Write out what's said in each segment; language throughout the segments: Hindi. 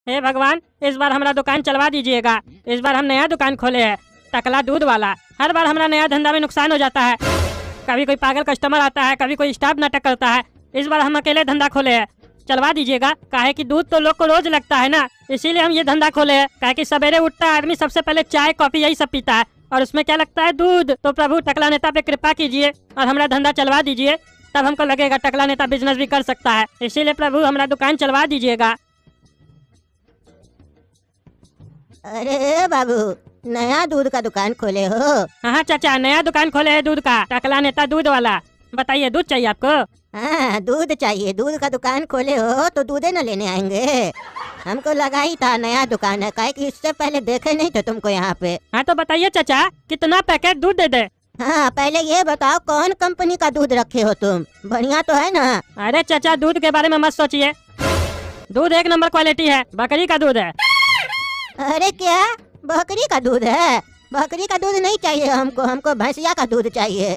हे भगवान, इस बार हमारा दुकान चलवा दीजिएगा। इस बार हम नया दुकान खोले हैं, टकला दूध वाला। हर बार हमारा नया धंधा में नुकसान हो जाता है। कभी कोई पागल कस्टमर आता है, कभी कोई स्टाफ नाटक करता है। इस बार हम अकेले धंधा खोले हैं, चलवा दीजिएगा। काहे कि दूध तो लोग को रोज लगता है ना, इसीलिए हम ये धंधा खोले हैं। काहे कि सवेरे उठता है आदमी, सबसे पहले चाय कॉफी यही सब पीता है, और उसमें क्या लगता है, दूध। तो प्रभु टकला नेता पे कृपा कीजिए और हमारा धंधा चलवा दीजिए, तब हमको लगेगा टकला नेता बिजनेस भी कर सकता है। इसीलिए प्रभु हमारा दुकान चलवा दीजिएगा। अरे बाबू, नया दूध का दुकान खोले हो? हाँ चाचा, नया दुकान खोले है दूध का, टकला नेता दूध वाला। बताइए, दूध चाहिए आपको? हाँ, दूध चाहिए। दूध का दुकान खोले हो तो दूधे न लेने आएंगे? हमको लगा ही था नया दुकान है, काहे कि इससे पहले देखे नहीं थे तुमको यहाँ पे। हाँ तो बताइए चाचा, कितना पैकेट दूध दे दे? हाँ, पहले ये बताओ कौन कंपनी का दूध रखे हो तुम? बढ़िया तो है ना? अरे चाचा, दूध के बारे में मत सोचिए, दूध 1 नंबर क्वालिटी है, बकरी का दूध है। अरे क्या, बकरी का दूध है? बकरी का दूध नहीं चाहिए हमको, हमको भैंसिया का दूध चाहिए।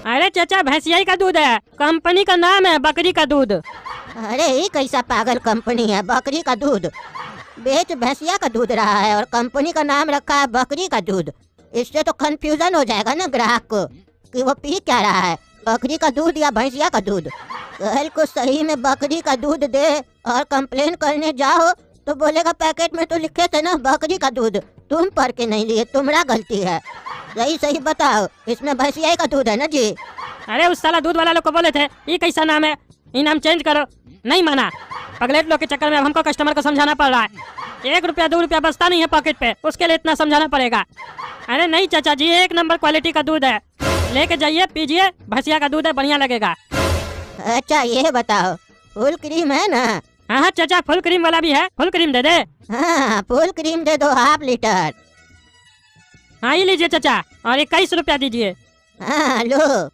अरे चाचा, भैंसिया का दूध है, कंपनी का नाम है बकरी का दूध। अरे ये कैसा पागल कंपनी है, बकरी का दूध बेच भैंसिया का दूध रहा है और कंपनी का नाम रखा है बकरी का दूध। इससे तो कंफ्यूजन हो जाएगा ना ग्राहक को कि वो पी क्या रहा है, बकरी का दूध या भैंसिया का दूध। कल को सही में बकरी का दूध दे और कंप्लेन करने जाओ तो बोलेगा पैकेट में तो लिखे थे ना बकरी का दूध, तुम पढ़ के नहीं लिए, तुम्हारा गलती है। सही सही बताओ, इसमें भैंसिया का दूध है ना जी? अरे उस साला दूध वाला लोग को बोले थे ये कैसा नाम है, ये नाम चेंज करो, नहीं माना। पगलेट लोग के चक्कर में अब हमको कस्टमर को समझाना पड़ रहा है। 1 रुपया 2 रुपया बचता नहीं है पॉकेट पे, उसके लिए इतना समझाना पड़ेगा। अरे नहीं चाचा जी, 1 नंबर क्वालिटी का दूध है, लेके जाइए पीजिए, भैंसिया का दूध है, बढ़िया लगेगा। अच्छा ये बताओ, फुल क्रीम है ना? हाँ हाँ चाचा, फुल क्रीम वाला भी है, फुल क्रीम दे दे। हाँ, फुल क्रीम दे दो, ½ लीटर। हाँ ये लीजिए चाचा, और 21 रुपया दीजिए। हाँ लो।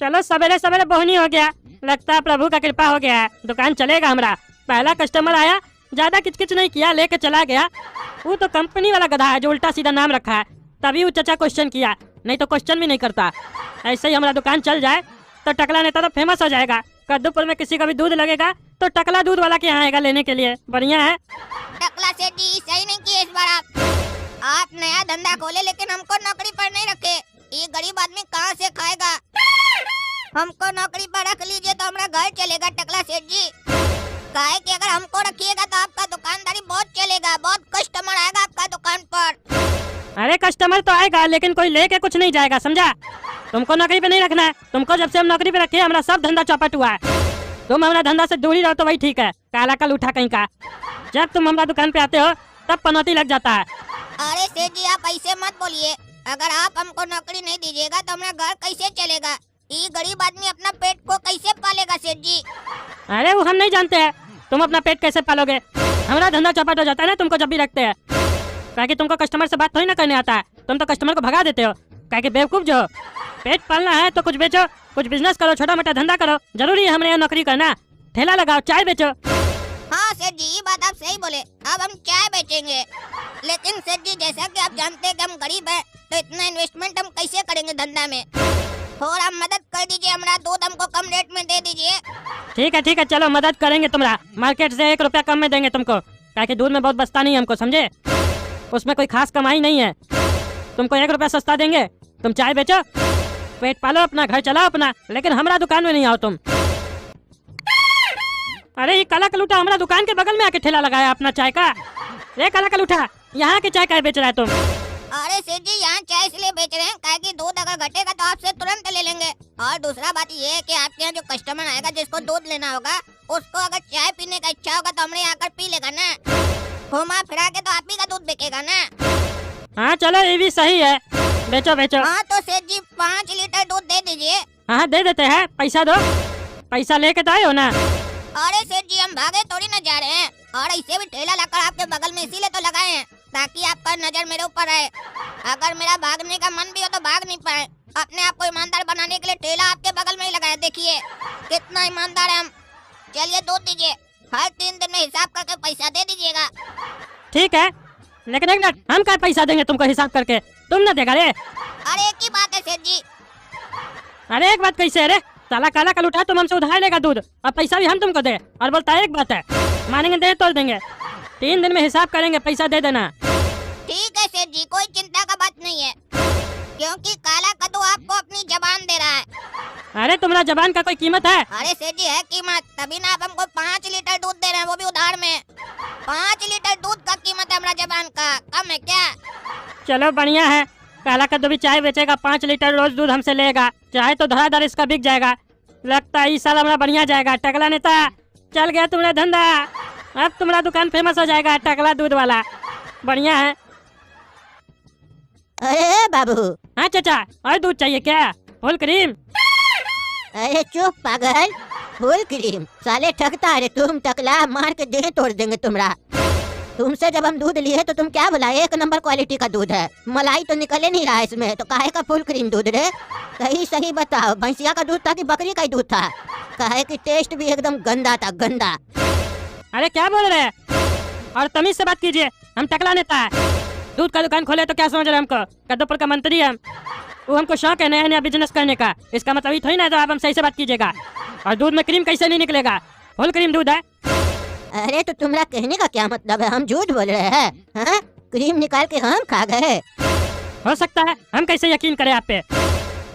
चलो सवेरे सवेरे बोहनी हो गया, लगता है प्रभु का कृपा हो गया है, दुकान चलेगा हमारा। पहला कस्टमर आया, ज्यादा किचकिच नहीं किया, लेके चला गया। वो तो कंपनी वाला गधा है जो उल्टा सीधा नाम रखा है, तभी वो चाचा क्वेश्चन किया, नहीं तो क्वेश्चन भी नहीं करता। ऐसे ही हमारा दुकान चल जाए तो टकला नेता तो फेमस हो जाएगा। कद्दूपुर में किसी का भी दूध लगेगा तो टकला दूध वाला के यहाँ आएगा लेने के लिए, बढ़िया है। टकला सेठ जी, सही नहीं किए इस बार आप नया धंधा खोले लेकिन हमको नौकरी पर नहीं रखे। ये गरीब आदमी कहाँ से खाएगा? हमको नौकरी पर रख लीजिए तो हमारा घर चलेगा टकला सेठ जी। काहे कि अगर हमको रखिएगा तो आपका दुकानदारी बहुत चलेगा, बहुत कस्टमर आएगा आपका दुकान पर। अरे कस्टमर तो आएगा लेकिन कोई लेके कुछ नहीं जाएगा, समझा? तुमको नौकरी पे नहीं रखना है, तुमको जब से हम नौकरी पे रखे हमारा सब धंधा चौपट हुआ है। तुम हमारा धंधा से दूरी रहो तो वही ठीक है, काला कल उठा कहीं का। जब तुम हमारा दुकान पे आते हो तब पनौती लग जाता है। अरे सेठ जी, आप ऐसे मत बोलिए, अगर आप हमको नौकरी नहीं दीजिएगा तो हमारा घर कैसे चलेगा? ये गरीब आदमी अपना पेट को कैसे पालेगा सेठ जी? अरे वो हम नहीं जानते हैं, तुम अपना पेट कैसे पालोगे। हमारा धंधा चौपट हो जाता है ना तुमको जब भी रखते हैं, ताकि तुमको कस्टमर से बात थोड़ी ना करने आता है, तुम तो कस्टमर को भगा देते हो। क्या कि बेवकूफ जो हो, पेट पालना है तो कुछ बेचो, कुछ बिजनेस करो, छोटा मोटा धंधा करो। जरूरी है हमारे यहाँ नौकरी करना? ठेला लगाओ, चाय बेचो। हाँ सेठ जी, ये बात आप सही बोले, अब हम चाय बेचेंगे। लेकिन सेठ जी, जैसा कि आप जानते हैं कि हम गरीब हैं, तो इतना इन्वेस्टमेंट हम कैसे करेंगे धंधा में? थोड़ा मदद कर दीजिए, हमारा दूध हमको कम रेट में दे दीजिए। ठीक है, चलो मदद करेंगे तुम्हारा। मार्केट से 1 रुपया कम में देंगे तुमको, क्या कि दूध में बहुत बचता नहीं है हमको, समझे? उसमें कोई खास कमाई नहीं है, तुमको 1 रुपया सस्ता देंगे। तुम चाय बेचो, पेट पालो अपना, घर चलाओ अपना, लेकिन हमारा दुकान में नहीं आओ तुम। अरे ये काला कलूटा हमारा दुकान के बगल में आके ठेला लगाया अपना चाय का। ये काला कलूटा, यहाँ के चाय क्या बेच रहा है तुम? अरे सेठ जी, यहाँ चाय इसलिए बेच रहे हैं काहे कि दूध अगर घटेगा तो आपसे तुरंत ले लेंगे। और दूसरा बात ये है कि आपके यहाँ जो कस्टमर आएगा जिसको दूध लेना होगा, उसको अगर चाय पीने का इच्छा होगा तो हमारे यहाँ आकर पी लेगा ना। घुमा फिरा के तो आप ही का दूध बिकेगा ना। हाँ चलो, ये भी सही है, बेचो बेचो। हाँ तो सेठ जी 5 लीटर दूध दे दीजिए। हाँ दे देते हैं, पैसा दो, पैसा लेके तो आए हो ना। अरे सेठ जी, हम भागे थोड़ी ना जा रहे हैं, और ऐसे भी ठेला लाकर आपके बगल में इसीलिए तो लगाए हैं ताकि आपका नजर मेरे ऊपर आए। अगर मेरा भागने का मन भी हो तो भाग नहीं पाए। अपने आप को ईमानदार बनाने के लिए ठेला आपके बगल में ही लगाया, देखिए कितना ईमानदार है हम। चलिए दूध दीजिए, हर 3 दिन में हिसाब करके पैसा दे दीजिएगा। ठीक है, लेकिन एक मिनट, हम क्या पैसा देंगे तुमको हिसाब करके, तुम ना देगा रे। अरे एक ही बात है सेठ जी। अरे एक बात कैसे है रे, साला काला कल उठा तुम हमसे उधार लेगा दूध और पैसा भी हम तुमको दे, और बोलता है एक बात है। मानेंगे दे तोड़ देंगे। 3 दिन में हिसाब करेंगे, पैसा दे देना। ठीक है सेठ जी, कोई चिंता का बात नहीं है, क्योंकि काला कद्दू आपको अपनी जबान दे रहा है। अरे तुम्हारा जबान का कोई कीमत है? अरे सेठ जी है कीमत, तभी ना आप हमको 5 लीटर दूध दे रहे हैं, वो भी उधार में। 5 लीटर दूध का कीमत है हमारा जबान का, कम है क्या? चलो बढ़िया है, काला कद्दू भी चाय बेचेगा, 5 लीटर रोज दूध हमसे लेगा। चाहे तो धड़ाधड़ इसका बिक जाएगा। लगता है इस साल हमारा बढ़िया जाएगा। टकला नेता, चल गया तुम्हारा धंधा। अब तुम्हारा दुकान फेमस हो जाएगा, टकला दूध वाला। बढ़िया है। अरे बाबू, हाँ चाचा, और दूध चाहिए क्या? Full cream? अरे चुप पागल, फुल क्रीम साले ठगता। अरे तुम टकला, मार के देह तोड़ देंगे तुम्हारा। तुमसे जब हम दूध लिए तो तुम क्या बोला, 1 नंबर क्वालिटी का दूध है, मलाई तो निकले नहीं रहा है इसमें, तो काहे का फुल क्रीम दूध रे? सही सही बताओ, भैंसिया का दूध था कि बकरी का ही दूध था? काहे की टेस्ट भी एकदम गंदा था, गंदा। अरे क्या बोल रहे हैं? और तमीज से बात कीजिए, हम टकला नेता है। दूध का दुकान खोले तो क्या समझ रहे हैं हमको? कद्दूपुर का मंत्री है। वो हमको शौक है नया नया बिजनेस करने का, इसका मतलब ये थोड़ी ना है तो आप हम सही से बात कीजिएगा। और दूध में क्रीम कैसे नहीं निकलेगा? फुल क्रीम दूध है। अरे तो तुम्हारा कहने का क्या मतलब है? हम झूठ बोल रहे हैं? हाँ? क्रीम निकाल के हम खा गए? हो सकता है, हम कैसे यकीन करें आप पे?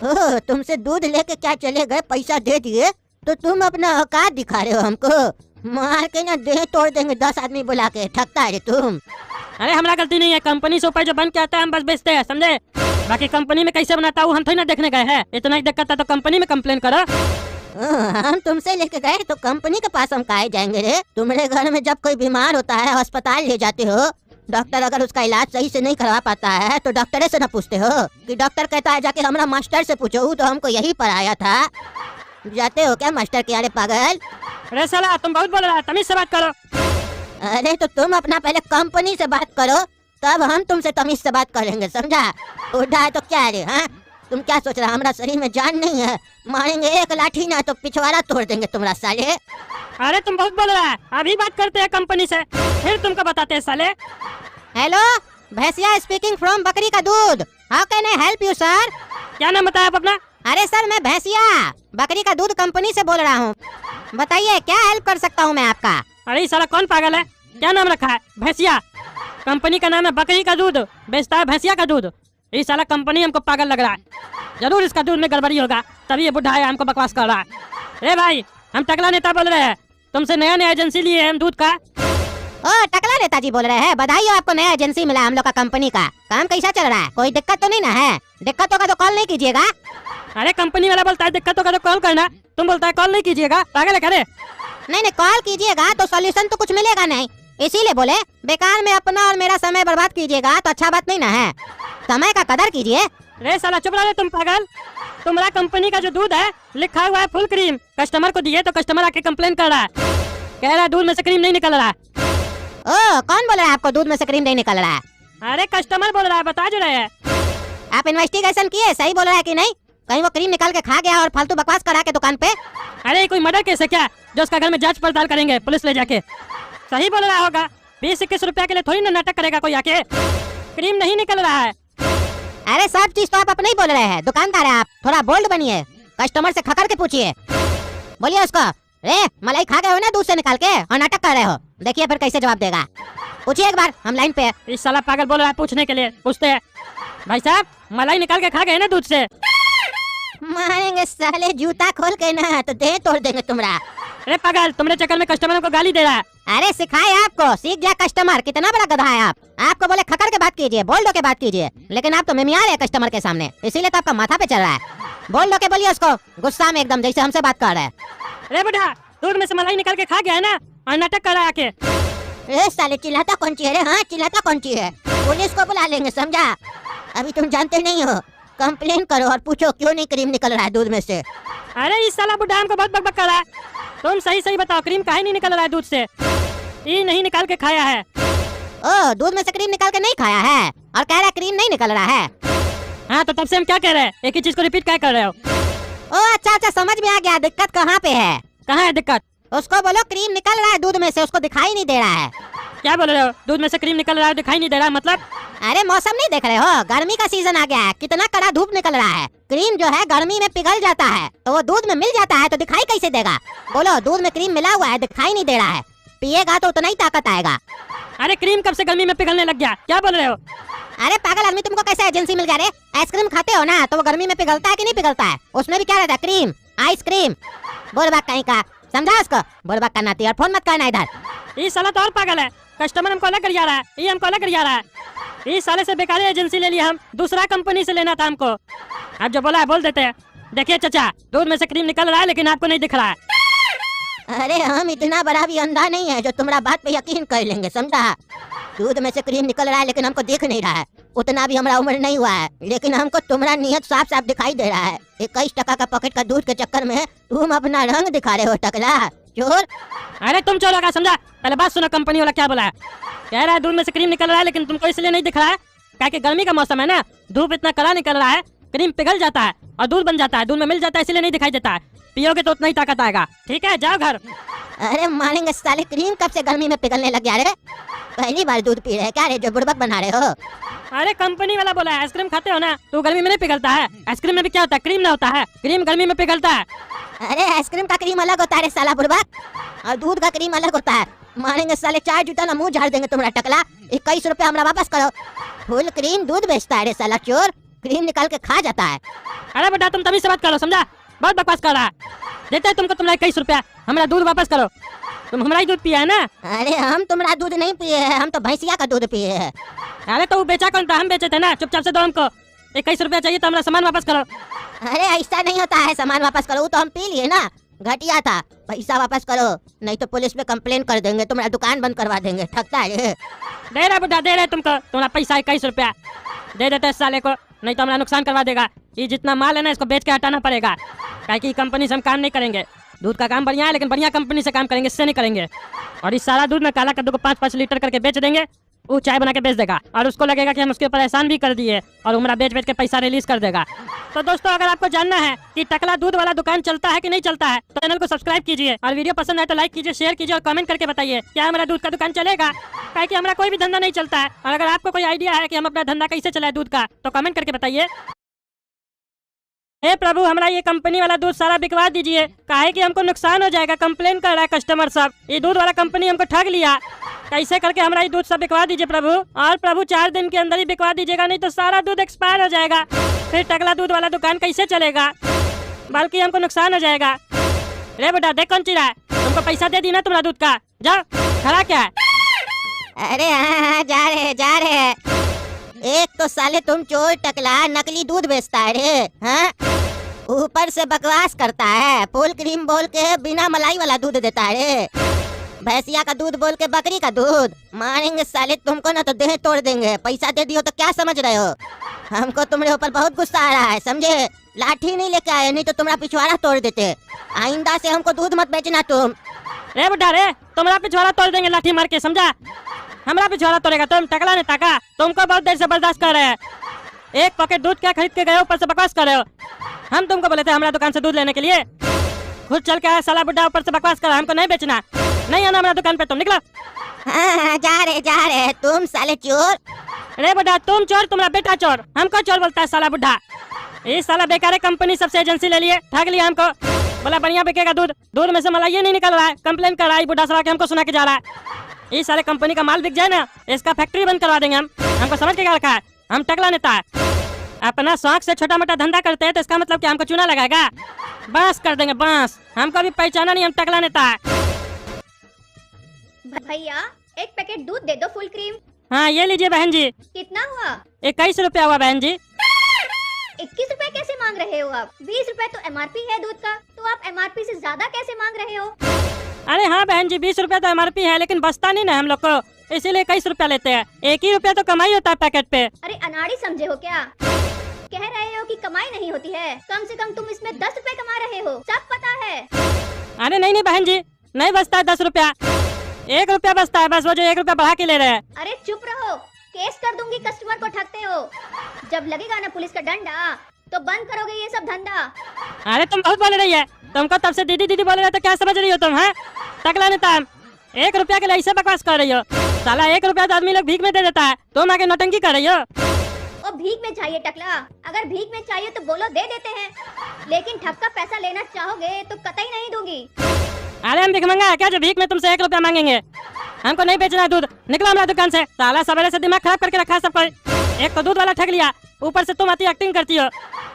ओह, तुमसे दूध लेके क्या चले गए, पैसा दे दिए तो तुम अपना औकात दिखा रहे हो हमको? मार के ना देह तोड़ देंगे, 10 आदमी बुला के। ठगता है तुम। अरे हमारा गलती नहीं है, कंपनी से ऊपर जो बन के आता है हम बस बेचते हैं, समझे? बाकी कंपनी में कैसे बनाता हूँ हम थोड़ी ना देखने गए हैं। इतना ही दिक्कत है तो कंपनी में कंप्लेन करो। हम तुमसे लेके गए तो कंपनी के पास हम काहे जाएंगे रे? तुम्हारे घर में जब कोई बीमार होता है, अस्पताल ले जाते हो, डॉक्टर अगर उसका इलाज सही से नहीं करवा पाता है तो डॉक्टर से न पूछते हो कि डॉक्टर कहता है जाके हमारा मास्टर से पूछो, तो हमको यही पढ़ाया था। जाते हो क्या मास्टर के? अरे पागल। अरे साला तुम बहुत बोल रहा है, तमीज से बात करो। अरे तो तुम अपना पहले कंपनी से बात करो, तब हम तुमसे तमीज से बात करेंगे, समझा? उठा है तो क्या रे? हाँ, तुम क्या सोच रहा, हमारा शरीर में जान नहीं है? मारेंगे एक लाठी ना तो पिछवाड़ा तोड़ देंगे तुम्हारा साले। अरे तुम बहुत बोल रहा है, अभी बात करते हैं कंपनी से, फिर तुमको बताते हैं साले। हेलो, भैंसिया स्पीकिंग फ्रॉम बकरी का दूध। How can I help you sir? क्या नाम बताया आप अपना? अरे सर, मैं भैंसिया बकरी का दूध कंपनी से बोल रहा हूँ। बताइए क्या हेल्प कर सकता हूँ मैं आपका? अरे ये साला कौन पागल है? क्या नाम रखा है? भैंसिया। कंपनी का नाम है बकरी का दूध, बेचता है भैंसिया का दूध। ये साला कंपनी हमको पागल लग रहा है। जरूर इसका दूध में गड़बड़ी होगा, तभी ये बुढ़ा है हमको बकवास कर रहा है। ए भाई, हम टकला नेता बोल रहे हैं, तुमसे नया नया एजेंसी लिए हैं हम दूध का। ओ, टकला नेताजी बोल रहे हैं? बधाई हो, आपको नया एजेंसी मिला हम लोग का कंपनी का। काम कैसा चल रहा है? कोई दिक्कत तो नहीं ना है? दिक्कत होगा तो कॉल नहीं कीजिएगा। अरे कंपनी वाला बोलता है दिक्कत होगा तो कॉल करना, तुम बोलता है कॉल नहीं कीजिएगा। पागल है क्या रे? नहीं, कॉल कीजिएगा तो सॉल्यूशन तो कुछ मिलेगा नहीं, इसीलिए बोले। बेकार में अपना और मेरा समय बर्बाद कीजिएगा तो अच्छा बात नहीं ना है। समय का कदर कीजिए। रे साला चुप रहे तुम पागल। तुम्हारा कंपनी का जो दूध है लिखा हुआ है फुल क्रीम, कस्टमर को दिए तो कस्टमर आके कंप्लेन कर रहा है, कह रहा है दूध में से क्रीम नहीं निकल रहा है। ओ, कौन बोल रहा है आपको दूध में से क्रीम नहीं निकल रहा है? अरे कस्टमर बोल रहा है, बता जो रहे हैं। आप इन्वेस्टिगेशन किए, सही बोल रहा है कि नहीं? कहीं वो क्रीम निकाल के खा गया और फालतू बकवास करा के दुकान पे? अरे कोई मर्डर केस है क्या जो उसका घर में जांच पड़ताल करेंगे पुलिस ले जाके? सही बोल रहा होगा, 20-21 रुपया के लिए थोड़ी ना नाटक करेगा कोई आके। क्रीम नहीं निकल रहा है। अरे सब चीज तो आप अपने ही बोल रहे हैं, दुकानदार है आप, थोड़ा बोल्ड बनिए। कस्टमर से खकर के पूछिए, बोलिए उसको, रे मलाई खा गए हो ना दूध से निकाल के और नाटक कर रहे हो? देखिए फिर कैसे जवाब देगा। पूछिए एक बार, हम लाइन पे है। इस साला पागल बोल रहा है पूछने के लिए, पूछते हैं। भाई साहब, मलाई निकाल के खा गए ना दूध से? मारेंगे साले, जूता खोल के ना तो देह तोड़ देंगे तुम्हारा। अरे पागल, तुम्हारे चक्कर में कस्टमरों को गाली दे रहा है। अरे सिखाए आपको, सीख गया कस्टमर। कितना बड़ा गधा है आप। आपको बोले खकर के बात कीजिए, बोल दो के बात कीजिए, लेकिन आप तो मिमिया रहे कस्टमर के सामने, इसीलिए तो आपका माथा पे चल रहा है। बोल दो के बोलिए उसको, गुस्सा में एकदम जैसे हमसे बात कर रहे हैं। अरे बुढ़ा, दूध में से मलाई निकाल के खा गया है ना और नाटक कर रहा है आके। ए साले, चिल्लाता कौन ची है रे? हाँ, चिल्लाता कौन ची है? पुलिस को बुला लेंगे, समझा? अभी तुम जानते नहीं हो, कंप्लेन करो और पूछो क्यों नहीं क्रीम निकल रहा है दूध में से। अरे इस साला बुढ़ा हमको बहुत बकबक कर रहा है। तुम सही सही बताओ, क्रीम काहे नहीं निकल रहा है दूध से? ये नहीं निकाल के खाया है। ओ, दूध में से क्रीम निकाल के नहीं खाया है और कह रहा है क्रीम नहीं निकल रहा है। हाँ तो तब से हम क्या कह रहे हैं, एक ही चीज को रिपीट क्या कर रहे हो? ओ अच्छा, समझ में आ गया, दिक्कत कहाँ पे है। कहाँ है दिक्कत? उसको बोलो क्रीम निकल रहा है दूध में से, उसको दिखाई नहीं दे रहा है। क्या बोल रहे हो? दूध में से क्रीम निकल रहा है, दिखाई नहीं दे रहा मतलब? अरे मौसम नहीं देख रहे हो, गर्मी का सीजन आ गया है, कितना कड़ा धूप निकल रहा है। क्रीम जो है गर्मी में पिघल जाता है, तो वो दूध में मिल जाता है, तो दिखाई कैसे देगा? बोलो, दूध में क्रीम मिला हुआ है, दिखाई नहीं दे रहा है, पिएगा तो उतना ही ताकत आएगा। अरे क्रीम कब से गर्मी में पिघलने लग गया, क्या बोल रहे हो? अरे पागल आदमी, तुमको कैसे एजेंसी मिल गया रे? आइसक्रीम खाते हो ना, तो वो गर्मी में पिघलता है कि नहीं पिघलता है? उसमें भी क्या रहता है? Cream, ice cream. बोल बात कहीं का, समझा उसको? बोल बात करना थी और फोन मत करना इधर। ये साला तो और पागल है, कस्टमर हमको अलग कर जा रहा है, ये हमको अलग कर जा रहा है। इस साले से बेकार एजेंसी ले लिया हम, दूसरा कंपनी से लेना था हमको। अब जो बोला है बोल देते हैं। देखिए चाचा, दूध में से क्रीम निकल रहा है लेकिन आपको नहीं दिख रहा है। अरे हम इतना बड़ा भी अंधा नहीं है जो तुम्हारा बात पे यकीन कर लेंगे, समझा? दूध में से क्रीम निकल रहा है लेकिन हमको दिख नहीं रहा है। उतना भी हमारा उम्र नहीं हुआ है, लेकिन हमको तुम्हारा नियत साफ साफ दिखाई दे रहा है। 21 टका का पॉकेट का दूध के चक्कर में तुम अपना रंग दिखा रहे हो टकला चोर। अरे तुम चोर होगा, समझा? पहले बात सुनो, कंपनी वाला क्या बोला है। कह रहा है दूध में से क्रीम निकल रहा है लेकिन तुमको इसलिए नहीं दिख रहा है क्या कि गर्मी का मौसम है ना, धूप इतना कड़ा निकल रहा है, क्रीम पिघल जाता है और दूध बन जाता है, दूध में मिल जाता है, इसलिए नहीं दिखाई देता है। पियोगे तो उतना ही ताकत आएगा। ठीक है, जाओ घर। अरे मारेंगे साले, क्रीम कब से गर्मी में पिघलने लग गया रे? पहली बार दूध पी रहे क्या रे, जो बुड़बक बना रहे हो? अरे कंपनी वाला बोला है आइसक्रीम खाते हो ना तो गर्मी में नहीं पिघलता है। आइसक्रीम में भी क्या होता है, क्रीम ना होता है, क्रीम गर्मी में पिघलता है। अरे आइसक्रीम का क्रीम अलग होता है रे साला बुड़बक, और दूध का क्रीम अलग होता है। मारेंगे साले, 4 जूता ना मुंह झाड़ देंगे तुम्हारा टकला। 21 रुपया हमारा वापस करो। फुल क्रीम दूध बेचता है रे साला चोर, क्रीम निकाल के खा जाता है। अरे बेटा तुम तभी से बात करो, समझा? बहुत बकवास कर रहा है। देते हैं तुमको तुम्हारा 21 रुपया, हमारा दूध वापस करो। तुम हमारा ही दूध पिया है ना? अरे हम तुम्हारा दूध नहीं पिए हैं, हम तो भैंसिया का दूध पिए हैं। अरे तो वो बेचा कौन था? हम बेचे थे ना। चुपचाप से दो हमको 21 रुपया चाहिए तो हमारा सामान वापस करो। अरे ऐसा नहीं होता है, सामान वापस करो, वो तो हम पी लिए ना, घटिया था। पैसा वापस करो नहीं तो पुलिस में कंप्लेन कर देंगे, तुम्हारा दुकान बंद करवा देंगे। ठगता है ये। दे रहे बुढ़ा, दे रहे तुमको तुम्हारा पैसा 21 रुपया दे देते इस साले को, नहीं तो हमारा नुकसान करवा देगा। ये जितना माल है ना इसको बेच के हटाना पड़ेगा, क्या कि कंपनी से हम काम नहीं करेंगे। दूध का काम बढ़िया है लेकिन बढ़िया कंपनी से काम करेंगे, इससे नहीं करेंगे। और इस सारा दूध में काला कद्दू को 5-5 लीटर करके बेच देंगे, वो चाय बना के बेच देगा और उसको लगेगा कि हम उसके ऊपर एहसान भी कर दिए और उमरा बेच बेच के पैसा रिलीज कर देगा। तो दोस्तों अगर आपको जानना है कि टकला दूध वाला दुकान चलता है कि नहीं चलता है तो चैनल को सब्सक्राइब कीजिए और वीडियो पसंद आए तो लाइक कीजिए, शेयर कीजिए और कमेंट करके बताइए क्या हमारा दूध का दुकान चलेगा, क्या कि हमारा कोई भी धंधा नहीं चलता है। और अगर आपको कोई आइडिया है कि हम अपना धंधा कैसे चलाए दूध का तो कमेंट करके बताइए। हे प्रभु, हमारा ये कंपनी वाला दूध सारा बिकवा दीजिए, काहे कि हमको नुकसान हो जाएगा। कंप्लेन कर रहा है कस्टमर सब, ये दूध वाला कंपनी हमको ठग लिया। कैसे करके हमारा ये दूध सब बिकवा दीजिए प्रभु, और प्रभु 4 दिन के अंदर ही बिकवा दीजिएगा, नहीं तो सारा दूध एक्सपायर हो जाएगा। फिर टकला दूध वाला दुकान कैसे चलेगा, बल्कि हमको नुकसान हो जाएगा। रे बेटा देख कौन चिरा है, तुमको पैसा दे दी ना तुम्हारा दूध का, जाओ। खड़ा क्या है? अरे हाँ, जा रहे। एक तो साले तुम चोर टकला नकली दूध बेचता है रे, हाँ? ऊपर से बकवास करता है, फुल क्रीम बोल के बिना मलाई वाला दूध देता है रे। भैंसिया का दूध बोल के बकरी का दूध। मारेंगे साले तुमको ना तो देह तोड़ देंगे। पैसा दे दियो तो क्या समझ रहे हो? हमको तुम्हारे ऊपर बहुत गुस्सा आ रहा है, समझे? लाठी नहीं लेके आए, नहीं तो तुम्हारा पिछवाड़ा तोड़ देते। आइंदा से हमको दूध मत बेचना तुम। रे बेटा रे, तुम्हारा पिछवाड़ा तोड़ देंगे लाठी मार के, समझा? हमारा पिछवाड़ा तोड़ेगा तुम? टकला ने ताका, तुमको बहुत देर से बर्दाश्त कर रहे हैं। एक पॉकेट दूध क्या खरीद के गए, ऊपर से बकवास कर रहे हो। हम तुमको बोले थे हमारा दुकान से दूध लेने के लिए, खुद चल के आया साला बुड्ढा, ऊपर से बकवास कर रहा है। हमको नहीं बेचना, नहीं आना हमारा दुकान पे, तुम निकलो। हाँ, जा रहे तुम साले चोर। अरे बुड्ढा तुम चोर, तुम्हारा बेटा चोर, हमको चोर बोलता है साला बुड्ढा। ये साला बेकार कंपनी सबसे एजेंसी ले लिए, ठग लिया हमको। बोला बढ़िया बिकेगा दूध, दूध में से मलाई नहीं निकल रहा है, कंप्लेन कर रहा है बुड्ढा सवा के हमको सुना के जा रहा है। ये सारे कंपनी का माल बिक जाए ना, इसका फैक्ट्री बंद करवा देंगे हम। हमको समझ के क्या रखा है, हम टकला नेता है। अपना शौक से छोटा मोटा धंधा करते हैं तो इसका मतलब कि हमको चूना लगाएगा, बांस कर देंगे बांस। हमको अभी पहचाना नहीं, हम टकला नेता है। भैया 1 पैकेट दूध दे दो फुल क्रीम। हाँ ये लीजिए बहन जी। कितना हुआ? 21 रुपया हुआ बहन जी। 21 रुपए कैसे मांग रहे हो आप? 20 रुपए तो MRP है दूध का, तो आप MRP से ज्यादा कैसे मांग रहे हो? अरे हाँ बहन जी, 20 रुपया तो MRP है लेकिन बचता नहीं ना हम लोग को, इसीलिए 21 रुपया लेते हैं। 1 ही रुपया तो कमाई होता है पैकेट पे। अरे अनाड़ी समझे हो क्या? कह रहे हो कि कमाई नहीं होती है, कम से कम तुम इसमें 10 रुपए कमा रहे हो, सब पता है। अरे नहीं बहन जी, नहीं बचता है 10 रुपया, 1 रुपया बचता है बस, वो जो 1 रुपया बढ़ा के ले रहे हैं। अरे चुप रहो, केस कर दूंगी, कस्टमर को ठगते हो। जब लगेगा ना पुलिस का डंडा तो बंद करोगे ये सब धंधा। अरे तुम बहुत बोल रही है, तुमको तब से दीदी दीदी बोल रहे तो क्या समझ रही हो तुम? है टकला नेता, 1 रुपया के लिए ऐसे बकवास कर रही हो। साला 1 रुपया तो आदमी लोग भीख में दे देता है, तुम आगे नौटंकी कर रही हो। ओ भीख में चाहिए टकला, अगर भीख में चाहिए तो बोलो दे देते हैं, लेकिन ठग का पैसा लेना चाहोगे तो कतई नहीं दूंगी। अरे हम भिखमंगा है क्या जो भीख में तुमसे 1 रुपया मांगेंगे? हमको नहीं बेचना है दूध, निकलो हमारा दुकान से। साला सवेरे से दिमाग खराब करके रखा है सबको। एक तो दूध वाला ठग लिया, ऊपर से तुम अति एक्टिंग करती हो।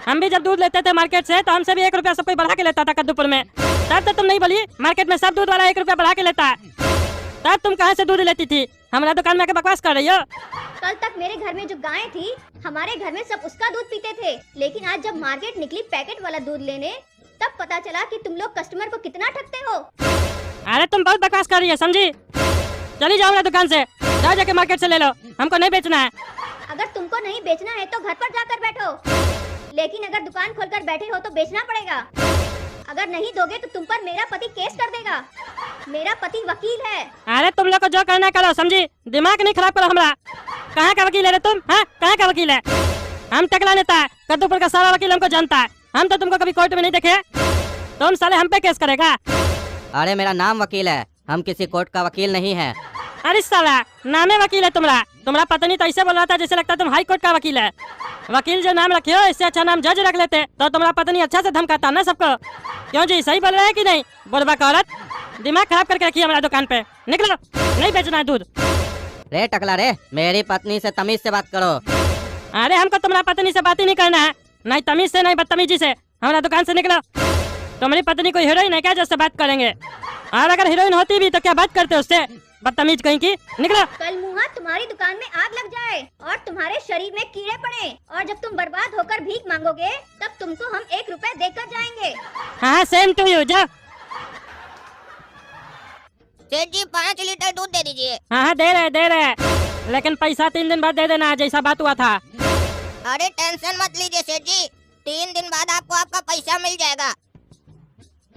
हम भी जब दूध लेते थे मार्केट से तो हमसे भी 1 रुपया सब कोई बढ़ा के लेता था कद्दूपुर में। तब तो तुम नहीं बोली मार्केट में सब दूध वाला 1 रुपया बढ़ा के लेता है। तब तुम कहाँ से दूध लेती थी? हमारा दुकान में आके बकवास कर रही हो। कल तक मेरे घर में जो गायें थी, हमारे घर में सब उसका दूध पीते थे, लेकिन आज जब मार्केट निकली पैकेट वाला दूध लेने, तब पता चला कि तुम लोग कस्टमर को कितना ठगते हो। अरे तुम बहुत बकवास कर रही है, समझी? चली जाओ मेरा दुकान से, जाओ जाके मार्केट से ले लो, हमको नहीं बेचना है। अगर तुमको नहीं बेचना है तो घर पर जाकर बैठो, लेकिन अगर दुकान खोलकर बैठे हो तो बेचना पड़ेगा। अगर नहीं दोगे तो तुम पर मेरा पति केस कर देगा। मेरा पति वकील है। अरे तुम लोग को जो करना करो, समझी? दिमाग नहीं खराब करो हमारा। कहाँ का वकील है रे तुम? हाँ, कहाँ का वकील है? हम टकला नेता है, कद्दूपुर का सारा वकील हमको जानता है। हम तो तुमको कभी कोर्ट में नहीं देखे। तुम साले हम पे केस करेगा? अरे मेरा नाम वकील है, हम किसी कोर्ट का वकील नहीं है। अरे साला नामे वकील है तुम्हारा पत्नी तो ऐसे बोल रहा था जैसे लगता है तुम हाई कोर्ट का वकील है। वकील जो नाम रखे हो, इससे अच्छा नाम जज रख लेते तो तुम्हारा पत्नी अच्छा से धमकाता ना सबको। क्यों जी, सही बोल रहे हैं कि नहीं? बुढ़बक औरत, दिमाग खराब करके रखी है हमारा दुकान पे। निकलो, नहीं बेचना है दूध। रे टकला रे, मेरी पत्नी से तमीज से बात करो। अरे हमको तुम्हारा पत्नी से बात ही नहीं करना है, नहीं तमीज से नहीं बदतमीजी से। हमारा दुकान से निकलो। तुम्हारी पत्नी कोई हीरोइन है क्या जिससे बात करेंगे? और अगर हीरोइन होती भी तो क्या बात करते उससे? बदतमीज कहीं की। निकलो। कल मुहा तुम्हारी दुकान में आग लग जाए और तुम्हारे शरीर में कीड़े पड़े, और जब तुम बर्बाद होकर भीख मांगोगे तब तुमको हम 1 रुपया देकर जाएंगे। हाँ, सेम टू यू। जाओ। सेठ जी 5 लीटर दूध दे दीजिए। हाँ, दे रहे, लेकिन पैसा 3 दिन बाद दे देना, जैसा बात हुआ था। अरे टेंशन मत लीजिए सेठ जी, 3 दिन बाद आपको आपका पैसा मिल जाएगा।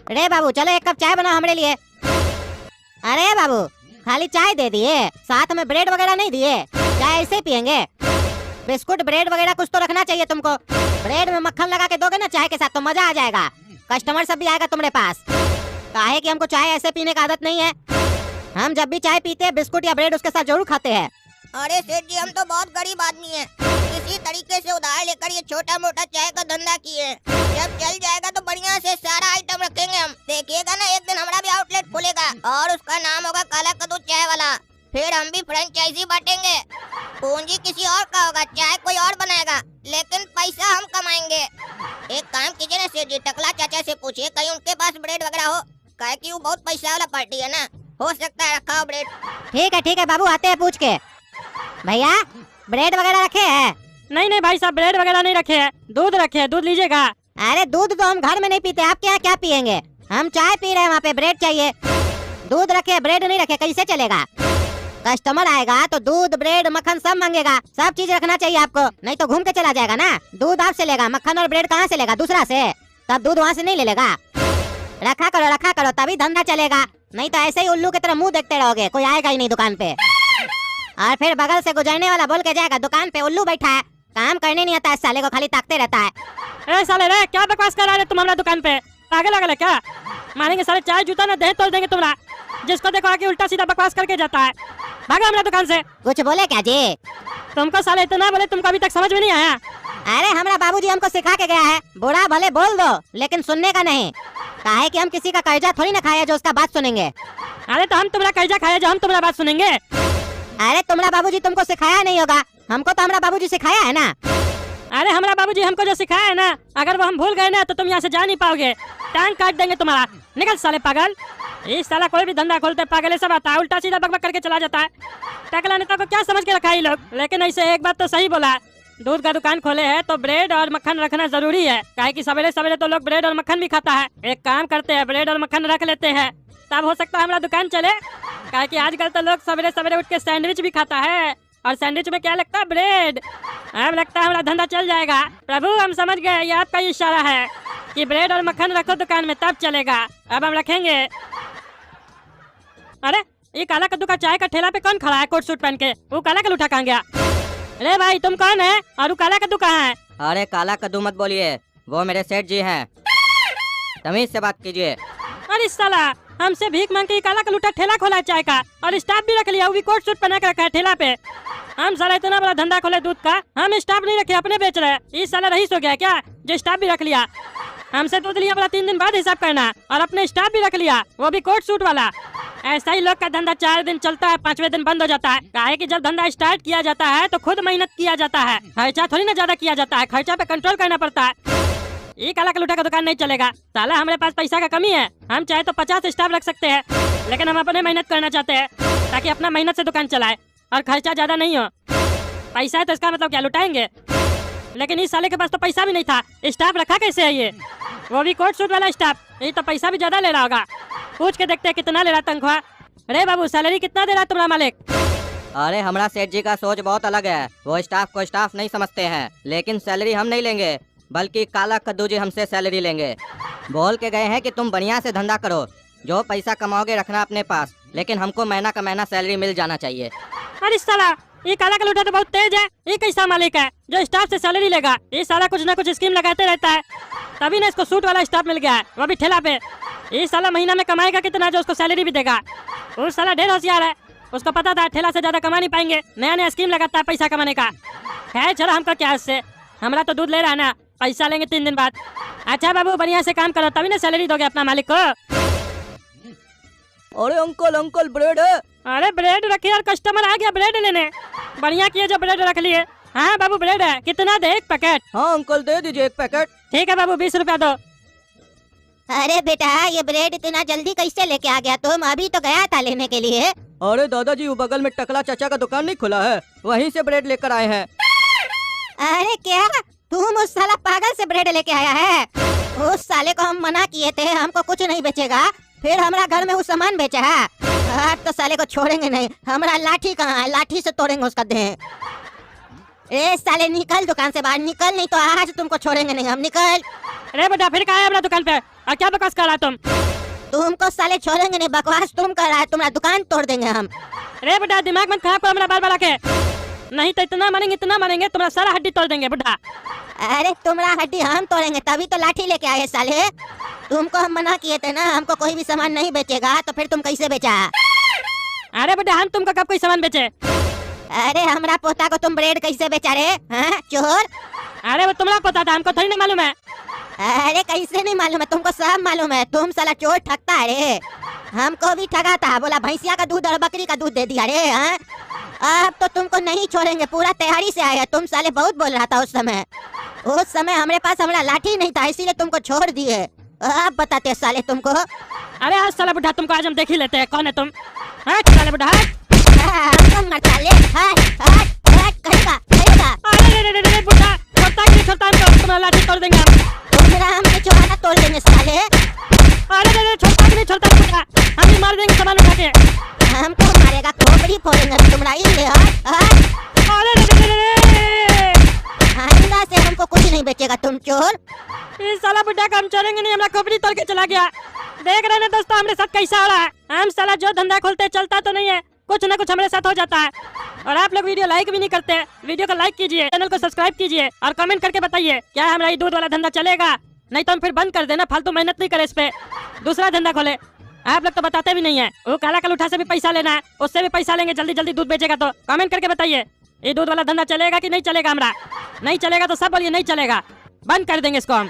रे बाबू चलो 1 कप चाय बनाओ हमारे लिए। अरे बाबू खाली चाय दे दिए, साथ में ब्रेड वगैरह नहीं दिए? चाय ऐसे ही पियेंगे? बिस्कुट ब्रेड वगैरह कुछ तो रखना चाहिए तुमको। ब्रेड में मक्खन लगा के दोगे ना चाय के साथ तो मजा आ जाएगा। कस्टमर सब भी आएगा तुम्हारे पास। काहे कि हमको चाय ऐसे पीने का आदत नहीं है। हम जब भी चाय पीते हैं बिस्कुट या ब्रेड उसके साथ जरूर खाते हैं। अरे सेठ जी हम तो बहुत गरीब आदमी हैं, किसी तरीके से उधार लेकर ये छोटा मोटा चाय का धंधा किए। जब चल जाएगा तो बढ़िया से सारा आइटम रखेंगे हम। देखिएगा ना, एक दिन हमारा भी आउटलेट खुलेगा और उसका नाम होगा काला कद्दू चाय वाला। फिर हम भी फ्रेंचाइजी बांटेंगे। पूंजी किसी और का होगा, चाय कोई और बनाएगा, लेकिन पैसा हम कमाएंगे। एक काम कीजिए ना सेठ जी, टकला चाचा से पूछिए कहीं उनके पास ब्रेड वगैरह हो, काहे कि वो बहुत पैसा वाला पार्टी है ना, हो सकता है रखा हो ब्रेड। ठीक है बाबू, आते हैं पूछ के। भैया ब्रेड वगैरह रखे हैं? नहीं भाई साहब, ब्रेड वगैरह नहीं रखे हैं, दूध रखे हैं। दूध लीजिएगा? अरे दूध तो हम घर में नहीं पीते, आप क्या पियेंगे? हम चाय पी रहे हैं, वहाँ पे ब्रेड चाहिए। दूध रखे ब्रेड नहीं रखे, कैसे चलेगा? कस्टमर आएगा तो दूध ब्रेड मक्खन सब मांगेगा, सब चीज रखना चाहिए आपको, नहीं तो घूम के चला जाएगा ना। दूध आपसे लेगा, मक्खन और ब्रेड कहाँ से लेगा? दूसरा से। तब दूध वहाँ से नहीं ले लेगा। रखा करो तभी धंधा चलेगा, नहीं तो ऐसे ही उल्लू की तरह मुंह देखते रहोगे, कोई आएगा ही नहीं दुकान पे। और फिर बगल से गुजरने वाला बोल के जाएगा दुकान पे उल्लू बैठा है, काम करने नहीं आता है साले को, खाली ताकते रहता है। अरे साले रे, क्या बकवास कर रहे हो तुम हमारा दुकान पे? पागल है क्या? मारेंगे साले, चाय जूता ना दे तोड़ देंगे तुम्हारा। जिसको देखो आके उल्टा सीधा बकवास करके जाता है। भागो हमारा दुकान से। कुछ बोले क्या जी? तुमको साले इतना बोले, तुमको अभी तक समझ में नहीं आया? अरे हमारा बाबूजी हमको सिखा के गया है, बुरा भले बोल दो लेकिन सुनने का नहीं। काहे कि हम किसी का कर्जा थोड़ी ना खाए जो उसका बात सुनेंगे। अरे तो हम तुम्हारा कर्जा खाए जो हम तुम्हारा बात सुनेंगे? अरे तुम्हारा बाबूजी तुमको सिखाया नहीं होगा, हमको तो हमारा बाबूजी सिखाया है ना। अरे हमारा बाबूजी हमको जो सिखाया है ना, अगर वो हम भूल गए ना तो तुम यहाँ से जा नहीं पाओगे, टांग काट देंगे तुम्हारा। निकल साले पागल। इस साला कोई भी धंधा खोलते पागल सब आता है, उल्टा सीधा बकबक करके चला जाता है। टकला नेता को क्या समझ के रखा है ये लोग? लेकिन ऐसे एक बात तो सही बोला, दूध का दुकान खोले है तो ब्रेड और मक्खन रखना जरूरी है, काहे कि सवेरे सवेरे तो लोग ब्रेड और मक्खन भी खाता है। एक काम करते हैं, ब्रेड और मक्खन रख लेते हैं, तब हो सकता है हमारा दुकान चले। काहे कि आजकल तो लोग सवेरे सवेरे उठ के सैंडविच भी खाता है, और सैंडविच में क्या लगता है? ब्रेड। अब लगता है हमारा धंधा चल जाएगा। प्रभु हम समझ गए, ये आपका इशारा है कि ब्रेड और मक्खन रखो दुकान में तब चलेगा। अब हम रखेंगे। अरे ये काला कद्दू का चाय का ठेला पे कौन खड़ा है कोट सूट पहन के? वो काला कद्दू उठा कहाँ गया? अरे भाई तुम कौन है और वो काला कद्दू कहाँ है? अरे काला कद्दू मत बोलिए, वो मेरे सेठ जी हैं, तमीज से बात कीजिए। अरे साला, हमसे भीख मांग के काला कलूटा ठेला खोला है चाय का, और स्टाफ भी रख लिया, वो भी कोट सूट पहना के रखा है ठेला पे। हम साला इतना बड़ा धंधा खोले दूध का, हम स्टाफ नहीं रखे, अपने बेच रहे हैं। इस साला रईस हो गया क्या जो स्टाफ भी रख लिया? हमसे दूध लिया बोला 3 दिन बाद हिसाब करना, और अपने स्टाफ भी रख लिया, वो भी कोट सूट वाला। ऐसा ही लोग का धंधा 4 दिन चलता है, 5वें दिन बंद हो जाता है। काहे कि जब धंधा स्टार्ट किया जाता है तो खुद मेहनत किया जाता है, खर्चा थोड़ी ना ज्यादा किया जाता है, खर्चा पे कंट्रोल करना पड़ता है। ये काला कलूटा का दुकान नहीं चलेगा। साला हमारे पास पैसा का कमी है, हम चाहे तो 50 स्टाफ रख सकते हैं, लेकिन हम अपने मेहनत करना चाहते हैं ताकि अपना मेहनत से दुकान चलाए और खर्चा ज्यादा नहीं हो। पैसा है तो इसका मतलब क्या लुटाएंगे, लेकिन इस साले के पास तो पैसा भी नहीं था। स्टाफ रखा कैसे है ये, वो भी कोट सूट वाला स्टाफ। ये तो पैसा भी ज्यादा ले रहा होगा। पूछ के देखते हैं कितना ले रहा तनख्वाह। अरे बाबू सैलरी कितना दे रहा तुम्हारा मालिक? अरे हमारा सेठ जी का सोच बहुत अलग है, वो स्टाफ को स्टाफ नहीं समझते हैं। लेकिन सैलरी हम नहीं लेंगे, बल्कि काला कद्दू जी हमसे सैलरी लेंगे। बोल के गए हैं कि तुम बढ़िया से धंधा करो, जो पैसा कमाओगे रखना अपने पास, लेकिन हमको महीना का महीना सैलरी मिल जाना चाहिए। अरे साला ये काला कलूटा तो बहुत तेज है। ये कैसा मालिक है जो स्टाफ से सैलरी लेगा? ये साला कुछ ना कुछ स्कीम लगाते रहता है, तभी ना इसको सूट वाला स्टाफ मिल गया है, वो भी ठेला पे। ये साला महीना में कमाएगा कितना जो उसको सैलरी भी देगा? वो साला ढेर होशियार है, उसको पता था ठेला से ज्यादा कमा नहीं पाएंगे, नया नया स्कीम लगाता है पैसा कमाने का। खैर चलो हमको क्या इससे, हमारा तो दूध ले रहा है ना, पैसा लेंगे 3 दिन बाद। अच्छा बाबू बढ़िया से काम करो तभी ना सैलरी दोगे अपना मालिक को। अरे अंकल अंकल ब्रेड है। अरे ब्रेड रखिए और कस्टमर आ गया ब्रेड लेने। बढ़िया किए जो ब्रेड रख लिए। हाँ बाबू ब्रेड है, कितना दे? 1 पैकेट? हाँ अंकल दे दीजिए 1 पैकेट। ठीक है बाबू 20 रुपया दो। अरे बेटा ये ब्रेड इतना जल्दी कैसे लेके आ गया तुम? अभी तो गया था लेने के लिए। अरे दादाजी वो बगल में टकला चाचा का दुकान नहीं खुला है, वहीं से ब्रेड लेकर आए हैं। अरे क्या तुम उस साला पागल से ब्रेड लेके आया है? उस साले को हम मना किए थे हमको कुछ नहीं बेचेगा, फिर हमारा घर में वो सामान बेचा है। आज तो साले को छोड़ेंगे नहीं। हमारा लाठी कहाँ है? लाठी से तोड़ेंगे उसका देह। ए साले निकल दुकान से बाहर निकल, नहीं तो आज तुमको छोड़ेंगे नहीं हम। निकल। अरे बेटा फिर कहा है अपना दुकान पे, और क्या बकवास कर रहा तुम? तुमको साले छोड़ेंगे नहीं, बकवास तुम कर रहा है, तुम्हारा दुकान तोड़ देंगे हम। अरे बेटा दिमाग मत खराब करो हमारा बार बार के, नहीं तो इतना मारेंगे तुम्हारा सारा हड्डी तोड़ देंगे बुढ़ा। अरे तुम्हारा हड्डी हम तोड़ेंगे, तभी तो लाठी लेके आए साले। तुमको हम मना किए थे ना, हमको कोई भी सामान नहीं बेचेगा, तो फिर तुम कैसे बेचा? अरे बेटा हम तुमको कब कोई सामान बेचे? अरे हमरा पोता को तुम ब्रेड कैसे बेचा रे? हाँ चोर। अरे वो तुम्हारा पता था, हमको थोड़ी नहीं मालूम है। अरे कैसे नहीं मालूम है? तुमको सब मालूम है। तुम साला चोर ठगता है रे। हमको भी ठगा था, बोला भैंसिया का दूध और बकरी का दूध दे दिया रे। हाँ अब तो तुमको नहीं छोड़ेंगे, पूरा तैयारी से आया। तुम साले बहुत बोल रहा था उस समय हमारे पास हमारा लाठी नहीं था, इसीलिए तुमको छोड़ दिए। अब बताते साले तुमको। अरे आज साला बुढ़ा तुमको आज हम देख ही लेते हैं, कौन है तुम? हट साले बुढ़ा हट। हमको मरता ले। हट हट हट करेगा करेगा। अरे बुढ़ा छोड़ता कि नहीं छोड़ता हमको? तुम्हारा लाठी तोड़ देंगे हम। तुम्हारा हमको चौहाना तोड़ देंगे साले। अरे छोड़ता कि नहीं छोड़ता बुढ़ा? हम ही मार देंगे सामान उठा के। हमको मारेगा, खोपड़ी फोड़ेंगे तुम्हारा। ये हट हट। अरे आइंदा से हमको कुछ नहीं बेचेगा तुम चोर। इस साला बुढ़ा का हम छोड़ेंगे नहीं, हमारा खोपड़ी तोड़ के चला गया। देख रहे हैं दोस्तों हमारे साथ कैसा हो रहा है। हम साला जो धंधा खोलते चलता तो नहीं है, कुछ ना कुछ हमारे साथ हो जाता है। और आप लोग वीडियो लाइक भी नहीं करते। वीडियो को लाइक कीजिए, चैनल को सब्सक्राइब कीजिए और कमेंट करके बताइए क्या हमारा ये दूध वाला धंधा चलेगा, नहीं तो हम फिर बंद कर देना। फालतू मेहनत नहीं करे इस पे, दूसरा धंधा खोले। आप लोग तो बताते भी नहीं है। वो काला कलूठा से भी पैसा लेना है, उससे भी पैसा लेंगे, जल्दी जल्दी दूध बेचेगा तो। कमेंट करके बताइए ये दूध वाला धंधा चलेगा कि नहीं चलेगा। हमारा नहीं चलेगा तो सब बोलिए नहीं चलेगा, बंद कर देंगे इसको हम।